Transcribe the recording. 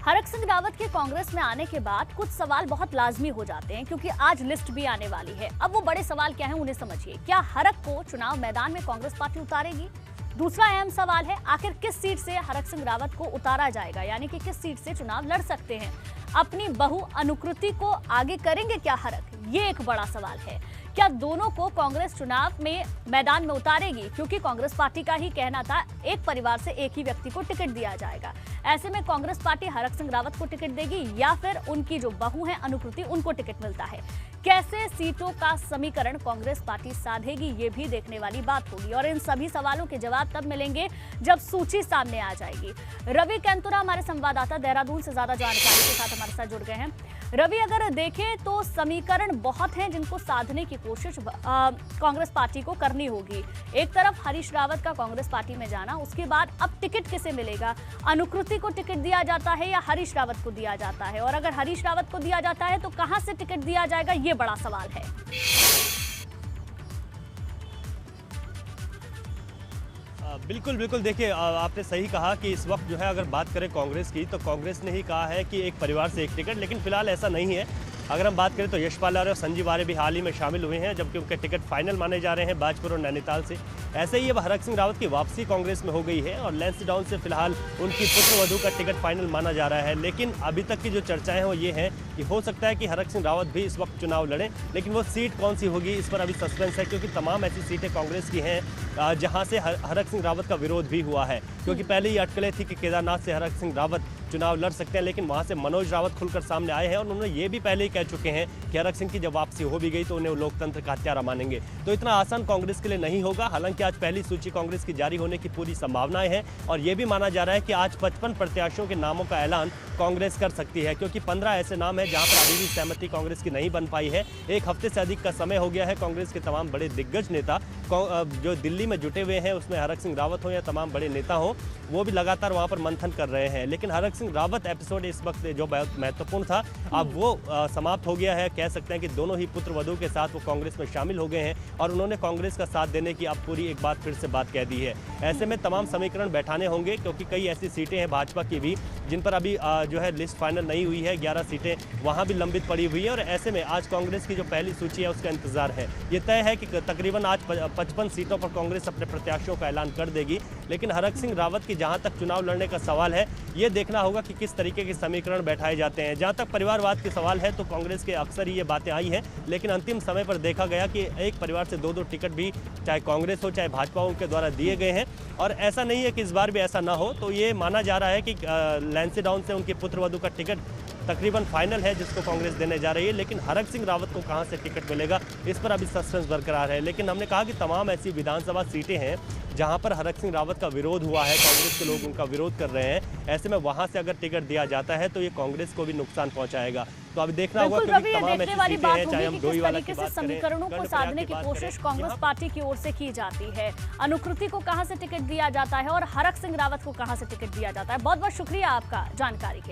हरक सिंह रावत के कांग्रेस में आने के बाद कुछ सवाल बहुत लाजमी हो जाते हैं क्योंकि आज लिस्ट भी आने वाली है। अब वो बड़े सवाल क्या हैं उन्हें समझिए। क्या हरक को चुनाव मैदान में कांग्रेस पार्टी उतारेगी? दूसरा अहम सवाल है, आखिर किस सीट से हरक सिंह रावत को उतारा जाएगा, यानी कि किस सीट से चुनाव लड़ सकते हैं? अपनी बहु अनुकृति को आगे करेंगे क्या हरक? ये एक बड़ा सवाल है। क्या दोनों को कांग्रेस चुनाव में मैदान में उतारेगी? क्योंकि कांग्रेस पार्टी का ही कहना था एक परिवार से एक ही व्यक्ति को टिकट दिया जाएगा। ऐसे में कांग्रेस पार्टी हरक सिंह रावत को टिकट देगी या फिर उनकी जो बहू है अनुकृति उनको टिकट मिलता है? कैसे सीटों का समीकरण कांग्रेस पार्टी साधेगी, ये भी देखने वाली बात होगी। और इन सभी सवालों के जवाब तब मिलेंगे जब सूची सामने आ जाएगी। रवि कैंतुरा हमारे संवाददाता देहरादून से ज्यादा जानकारी के साथ हमारे साथ जुड़ गए हैं। रवि, अगर देखें तो समीकरण बहुत हैं जिनको साधने की कोशिश कांग्रेस पार्टी को करनी होगी। एक तरफ हरीश रावत का कांग्रेस पार्टी में जाना, उसके बाद अब टिकट किसे मिलेगा? अनुकृति को टिकट दिया जाता है या हरीश रावत को दिया जाता है? और अगर हरीश रावत को दिया जाता है तो कहां से टिकट दिया जाएगा, ये बड़ा सवाल है। बिल्कुल बिल्कुल, देखिए आपने सही कहा कि इस वक्त जो है अगर बात करें कांग्रेस की, तो कांग्रेस ने ही कहा है कि एक परिवार से एक टिकट, लेकिन फिलहाल ऐसा नहीं है। अगर हम बात करें तो यशपाल आर्य और संजीव आर्य भी हाल ही में शामिल हुए हैं, जबकि उनके टिकट फाइनल माने जा रहे हैं बाजपुर और नैनीताल से। ऐसे ही अब हरक सिंह रावत की वापसी कांग्रेस में हो गई है और लैंसडाउन से फिलहाल उनकी पुत्रवधू का टिकट फाइनल माना जा रहा है। लेकिन अभी तक की जो चर्चाएं हैं वो ये हैं कि हो सकता है कि हरक सिंह रावत भी इस वक्त चुनाव लड़ें, लेकिन वो सीट कौन सी होगी इस पर अभी सस्पेंस है, क्योंकि तमाम ऐसी सीटें कांग्रेस की हैं जहां से हरक सिंह रावत का विरोध भी हुआ है। क्योंकि पहले ही अटकलें थी कि केदारनाथ से हरक सिंह रावत चुनाव लड़ सकते हैं, लेकिन वहां से मनोज रावत खुलकर सामने आए हैं और उन्होंने ये भी पहले ही कह चुके हैं कि हरक सिंह की जब वापसी हो भी गई तो उन्हें लोकतंत्र का हत्यारा मानेंगे। तो इतना आसान कांग्रेस के लिए नहीं होगा। हालांकि आज पहली सूची कांग्रेस की जारी होने की पूरी संभावनाएं हैं और ये भी माना जा रहा है कि आज 55 प्रत्याशियों के नामों का ऐलान कांग्रेस कर सकती है, क्योंकि 15 ऐसे नाम हैं जहां पर अभी भी सहमति कांग्रेस की नहीं बन पाई है। एक हफ्ते से अधिक का समय हो गया है। कांग्रेस के तमाम बड़े दिग्गज नेता जो दिल्ली में जुटे हुए हैं, उसमें हरक सिंह रावत हो या तमाम बड़े नेता हो, वो भी लगातार वहां पर मंथन कर रहे हैं। लेकिन हरक सिंह रावत एपिसोड इस वक्त जो बहुत महत्वपूर्ण था, अब वो समाप्त हो गया है। कह सकते हैं कि दोनों ही पुत्र वधू के साथ वो कांग्रेस में शामिल हो गए हैं और उन्होंने कांग्रेस का साथ देने की अब पूरी एक बात फिर से बात कह दी है। ऐसे में तमाम समीकरण बैठाने होंगे, क्योंकि कई ऐसी सीटें हैं भाजपा की भी जिन पर अभी जो है लिस्ट फाइनल नहीं हुई है। 11 सीटें वहां भी लंबित पड़ी हुई है और ऐसे में आज कांग्रेस की जो पहली सूची है उसका इंतजार है। ये तय है कि तकरीबन आज 55 सीटों पर कांग्रेस अपने प्रत्याशियों का ऐलान कर देगी। लेकिन हरक सिंह रावत की जहां तक चुनाव लड़ने का सवाल है, ये देखना होगा कि किस तरीके के समीकरण बैठाए जाते हैं। जहां तक परिवारवाद के सवाल है तो कांग्रेस के अक्सर ही ये बातें आई हैं, लेकिन अंतिम समय पर देखा गया कि एक परिवार से 2-2 टिकट भी चाहे कांग्रेस हो चाहे भाजपा उनके द्वारा दिए गए हैं। और ऐसा नहीं है कि इस बार भी ऐसा ना हो। तो ये माना जा रहा है कि लैंसडाउन से उनके पुत्रवधू का टिकट तकरीबन फाइनल है जिसको कांग्रेस देने जा रही है। लेकिन हरक सिंह रावत को कहां से टिकट मिलेगा इस पर अभी सस्पेंस बरकरार है। लेकिन हमने कहा कि तमाम ऐसी विधानसभा सीटें हैं जहां पर हरक सिंह रावत का विरोध हुआ है, कांग्रेस के लोग उनका विरोध कर रहे हैं। ऐसे में वहां से अगर टिकट दिया जाता है तो ये कांग्रेस को भी नुकसान पहुंचाएगा। तो अभी देखना होगा कि तमाम ऐसी सीटें हैं, चाहे हम डोईवाला की बात करें, समीकरणों को साधने की कोशिश कांग्रेस पार्टी की ओर से की जाती है। अनुकृति को कहां से टिकट दिया जाता है और हरक सिंह रावत को कहां से टिकट दिया जाता है। बहुत बहुत शुक्रिया आपका जानकारी के लिए।